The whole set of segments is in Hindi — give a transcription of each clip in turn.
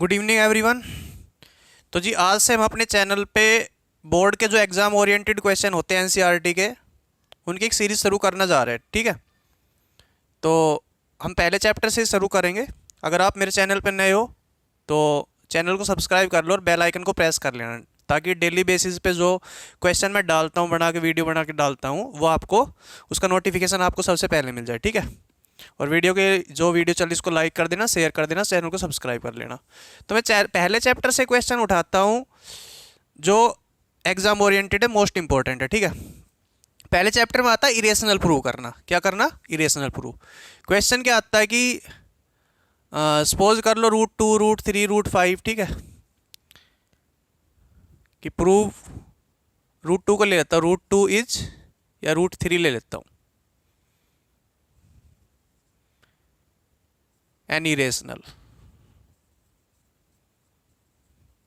Good evening everyone. तो जी आज से हम अपने चैनल पे बोर्ड के जो एग्ज़ाम ओरिएंटेड क्वेश्चन होते हैं एनसीईआरटी के, उनकी एक सीरीज़ शुरू करना जा रहे हैं। ठीक है, तो हम पहले चैप्टर से शुरू करेंगे। अगर आप मेरे चैनल पर नए हो तो चैनल को सब्सक्राइब कर लो और बेल आइकन को प्रेस कर लेना, ताकि डेली बेसिस पे जो क्वेश्चन मैं डालता हूँ, बना के वीडियो बना के डालता हूँ, वो आपको उसका नोटिफिकेशन आपको सबसे पहले मिल जाए। ठीक है, और वीडियो के जो वीडियो चल इसको लाइक कर देना, शेयर कर देना, चैनल को सब्सक्राइब कर लेना। तो मैं पहले चैप्टर से क्वेश्चन उठाता हूँ जो एग्जाम ओरिएंटेड है, मोस्ट इंपॉर्टेंट है। ठीक है, पहले चैप्टर में आता है इरेशनल प्रूव करना। क्या करना? Irrational prove. क्वेश्चन क्या आता है कि सपोज कर लो √2, √3, √5। ठीक है, कि प्रूव √2 को ले लेता हूँ, √2 इज, या √3 ले लेता हूँ, एन इरेशनल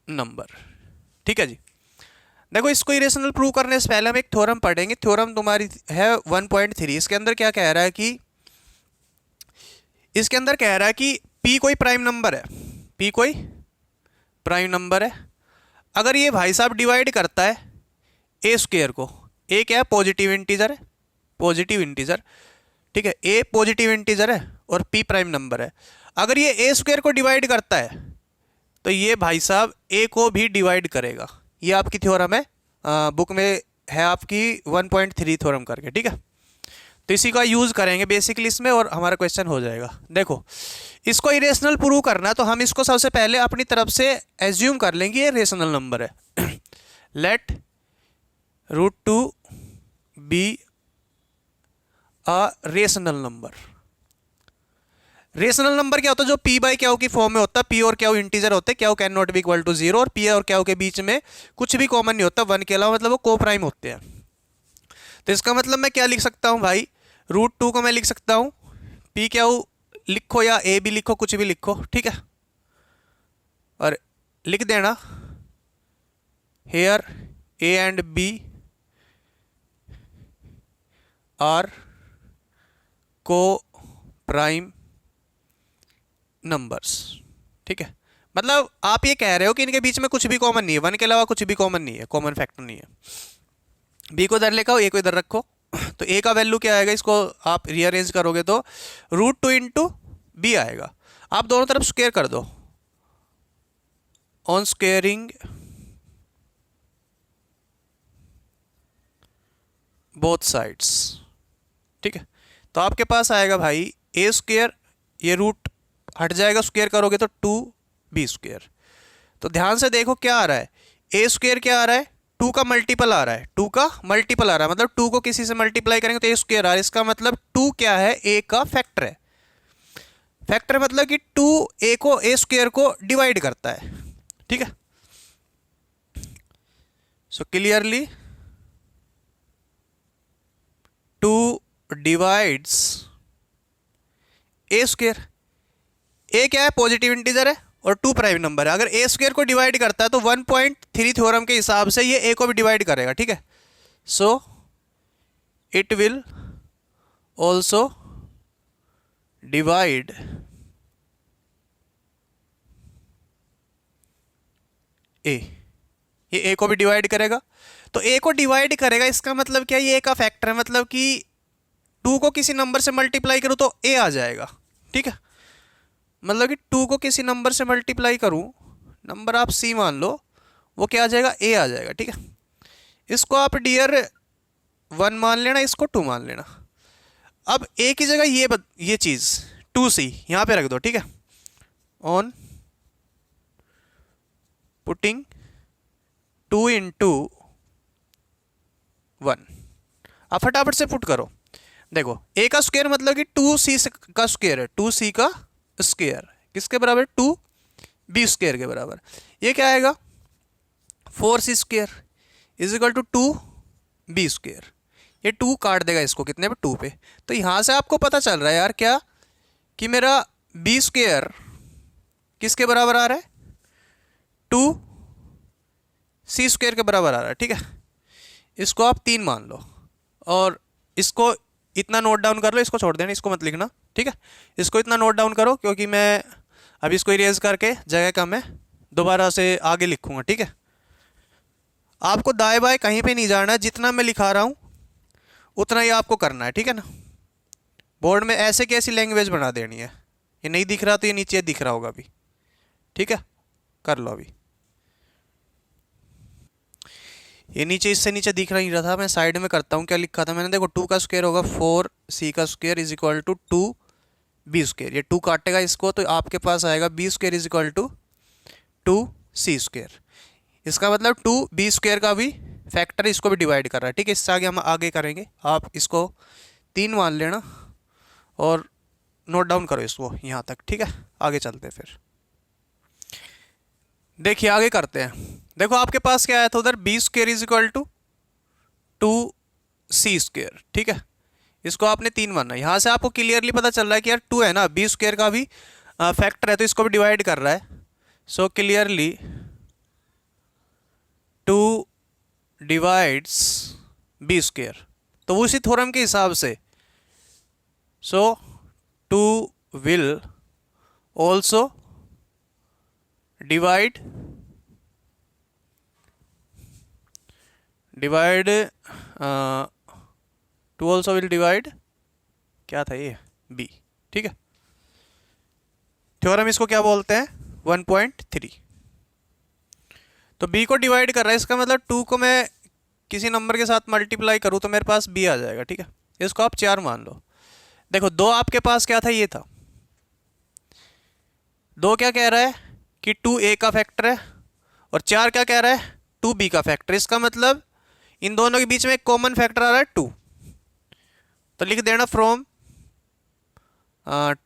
नंबर। ठीक है जी, देखो इसको इरेशनल प्रूव करने से पहले हम एक थ्योरम पढ़ेंगे। थ्योरम तुम्हारी है 1.3। इसके अंदर क्या कह रहा है कि P कोई प्राइम नंबर है, P कोई प्राइम नंबर है। अगर ये भाई साहब डिवाइड करता है ए स्क्वेयर को, ए क्या है? पॉजिटिव इंटीजर है, पॉजिटिव इंटीजर। ठीक है, ए पॉजिटिव इंटीजर है और P प्राइम नंबर है। अगर ये ए स्क्वेयर को डिवाइड करता है तो ये भाई साहब ए को भी डिवाइड करेगा। ये आपकी थ्योरम है, बुक में है आपकी 1.3 थ्योरम करके। ठीक है, तो इसी का यूज़ करेंगे बेसिकली इसमें और हमारा क्वेश्चन हो जाएगा। देखो इसको इरेशनल प्रूव करना है तो हम इसको सबसे पहले अपनी तरफ से एज्यूम कर लेंगे ये रेशनल नंबर है। Let √2 be a rational number. Rational number क्या होता है? जो P बाई क्यू की फॉर्म में होता है। P और क्यू इंटीजर होते हैं, Q can not be equal to 0, और P और क्यू के बीच में कुछ भी कॉमन नहीं होता 1 के अलावा, मतलब वो को प्राइम होते हैं। तो इसका मतलब मैं क्या लिख सकता हूँ भाई? √2 को मैं लिख सकता हूँ P क्यू लिखो या A भी लिखो, कुछ भी लिखो। ठीक है, और लिख देना here A and B are coprime numbers. ठीक है, मतलब आप ये कह रहे हो कि इनके बीच में कुछ भी कॉमन नहीं है, 1 के अलावा कुछ भी कॉमन नहीं है, कॉमन फैक्टर नहीं है। बी को इधर लेकर आओ, ए को इधर रखो, तो ए का वैल्यू क्या आएगा? इसको आप रीअरेंज करोगे तो √2 इंटू बी आएगा। आप दोनों तरफ स्क्वायर कर दो, ऑन स्क्वेयरिंग बोथ साइड्स। ठीक है, तो आपके पास आएगा भाई ए स्क्वेयर, ये रूट हट जाएगा, स्क्वेयर करोगे तो 2b²। तो ध्यान से देखो क्या आ रहा है, ए स्क्वेयर क्या आ रहा है? 2 का मल्टीपल आ रहा है, 2 का मल्टीपल आ रहा है, मतलब 2 को किसी से मल्टीप्लाई करेंगे तो ए स्क्वेयर आ रहा है। इसका मतलब 2 क्या है? ए का फैक्टर है। फैक्टर मतलब कि 2 ए को, ए स्क्वेयर को डिवाइड करता है। ठीक है, सो क्लियरली 2 डिवाइड्स ए स्क्वेयर। ए क्या है? पॉजिटिव इंटीजर है और 2 प्राइम नंबर है। अगर ए स्क्वेयर को डिवाइड करता है तो 1.3 थ्योरम के हिसाब से ये ए को भी डिवाइड करेगा। ठीक है, so it will also divide A. ये ए को भी डिवाइड करेगा, तो ए को डिवाइड करेगा, इसका मतलब क्या? ये ए का फैक्टर है, मतलब कि 2 को किसी नंबर से मल्टीप्लाई करूँ तो ए आ जाएगा। ठीक है, मतलब कि 2 को किसी नंबर से मल्टीप्लाई करूँ, नंबर आप सी मान लो, वो क्या आ जाएगा? ए आ जाएगा। ठीक है, इसको आप डियर 1 मान लेना, इसको 2 मान लेना। अब ए की जगह ये चीज़ 2c यहाँ पे रख दो। ठीक है, ऑन पुटिंग 2 इंटू 1, आप फटाफट से पुट करो। देखो ए का स्क्वायर मतलब कि 2c का स्क्वायर है, 2c का स्क्वायर किसके बराबर? 2b² के बराबर। ये क्या आएगा? 4c² is equal to 2b²। ये 2 काट देगा इसको, कितने पे? 2 पे। तो यहाँ से आपको पता चल रहा है यार क्या, कि मेरा b² किसके बराबर आ रहा है? 2c² के बराबर आ रहा है। ठीक है, इसको आप 3 मान लो और इसको इतना नोट डाउन कर लो, इसको छोड़ देना, इसको मत लिखना। ठीक है, इसको इतना नोट डाउन करो क्योंकि मैं अब इसको इरेज करके जगह का मैं दोबारा से आगे लिखूंगा, ठीक है। आपको दाएं बाएं कहीं पे नहीं जाना है, जितना मैं लिखा रहा हूँ उतना ही आपको करना है, ठीक है ना। बोर्ड में ऐसे कैसी लैंग्वेज बना देनी है, ये नहीं दिख रहा तो ये नीचे दिख रहा होगा अभी, ठीक है। कर लो अभी, ये नीचे इससे नीचे दिख नहीं रहा था, मैं साइड में करता हूँ। क्या लिखा था मैंने, देखो 2 का स्क्वायर होगा 4c का square is equal to 2b square. ये 2 काटेगा इसको तो आपके पास आएगा b square is equal to 2c square. इसका मतलब 2b स्क्वायर का भी फैक्टर इसको भी डिवाइड कर रहा है, ठीक है। इससे आगे हम आगे करेंगे, आप इसको 3 मान लेना और नोट डाउन करो इसको यहाँ तक, ठीक है। आगे चलते हैं फिर, देखिए आगे करते हैं। देखो आपके पास क्या आया था उधर, B square is equal to 2c square, ठीक है। इसको आपने 3 माना, यहाँ से आपको क्लियरली पता चल रहा है कि यार 2 है ना, बी स्क्वेयर का भी फैक्टर है तो इसको भी डिवाइड कर रहा है। So clearly 2 divides B square, तो उसी थ्योरम के हिसाब से so 2 will also divide 2 also will divide, क्या था ये, बी, ठीक है। थ्योरम इसको क्या बोलते हैं, 1.3। तो बी को डिवाइड कर रहा है, इसका मतलब 2 को मैं किसी नंबर के साथ मल्टीप्लाई करूँ तो मेरे पास बी आ जाएगा, ठीक है। इसको आप 4 मान लो। देखो 2 आपके पास क्या था, ये था। 2 क्या कह रहा है कि 2a का फैक्टर है, और 4 क्या कह रहा है, 2b का फैक्टर। इसका मतलब इन दोनों के बीच में एक कॉमन फैक्टर आ रहा है 2, तो लिख देना from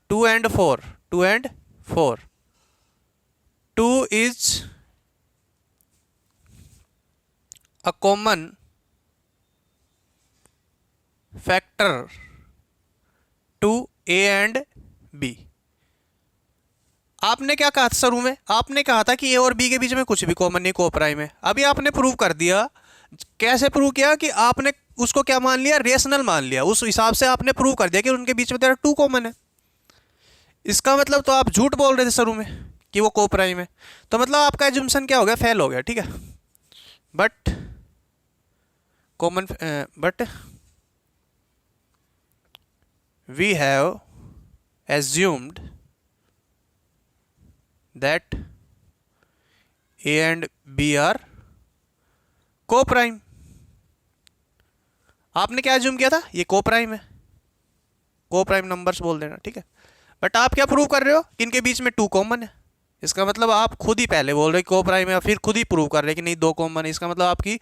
2 and 4, 2 and 4, 2 is a common factor to a and b। आपने क्या कहा था शुरू में, आपने कहा था कि ए और बी के बीच में कुछ भी कॉमन नहीं, कोप्राइम है। अभी आपने प्रूव कर दिया। कैसे प्रूव किया कि आपने उसको क्या मान लिया, रेशनल मान लिया, उस हिसाब से आपने प्रूव कर दिया कि उनके बीच में तेरा 2 कॉमन है। इसका मतलब तो आप झूठ बोल रहे थे शुरू में कि वो कोप्राइम है, तो मतलब आपका एजुम्पशन क्या हो गया, फेल हो गया, ठीक है। But common but we have assumed that A and B are co-prime। आपने क्या एज्यूम किया था, ये co-prime है, co-prime नंबर्स बोल देना, ठीक है। बट आप क्या प्रूव कर रहे हो, इनके बीच में 2 कॉमन है। इसका मतलब आप खुद ही पहले बोल रहे co-prime है, फिर खुद ही प्रूव कर रहे कि नहीं 2 कॉमन है। इसका मतलब आपकी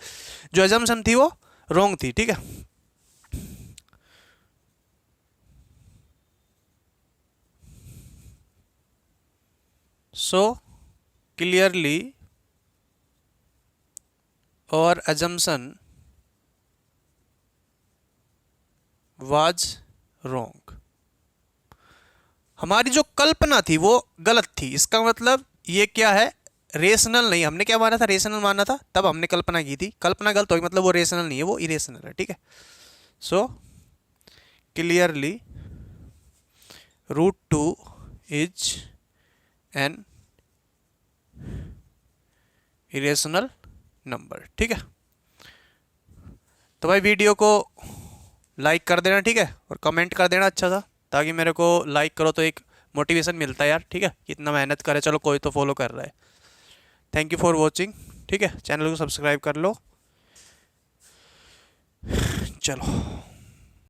जो एजम्पशन थी वो रॉन्ग थी, ठीक है। So clearly our assumption was wrong। हमारी जो कल्पना थी वो गलत थी। इसका मतलब ये क्या है, रेशनल नहीं। हमने क्या माना था, रेशनल माना था, तब हमने कल्पना की थी। कल्पना गलत होगी, मतलब वो रेशनल नहीं है, वो इरेशनल है, ठीक है। So clearly √2 is an irrational number, ठीक है। तो भाई वीडियो को लाइक कर देना, ठीक है, और कमेंट कर देना अच्छा सा, ताकि मेरे को लाइक करो तो एक मोटिवेशन मिलता है यार, ठीक है। कितना मेहनत करे, चलो कोई तो फॉलो कर रहा है। थैंक यू फॉर वॉचिंग, ठीक है। चैनल को सब्सक्राइब कर लो, चलो।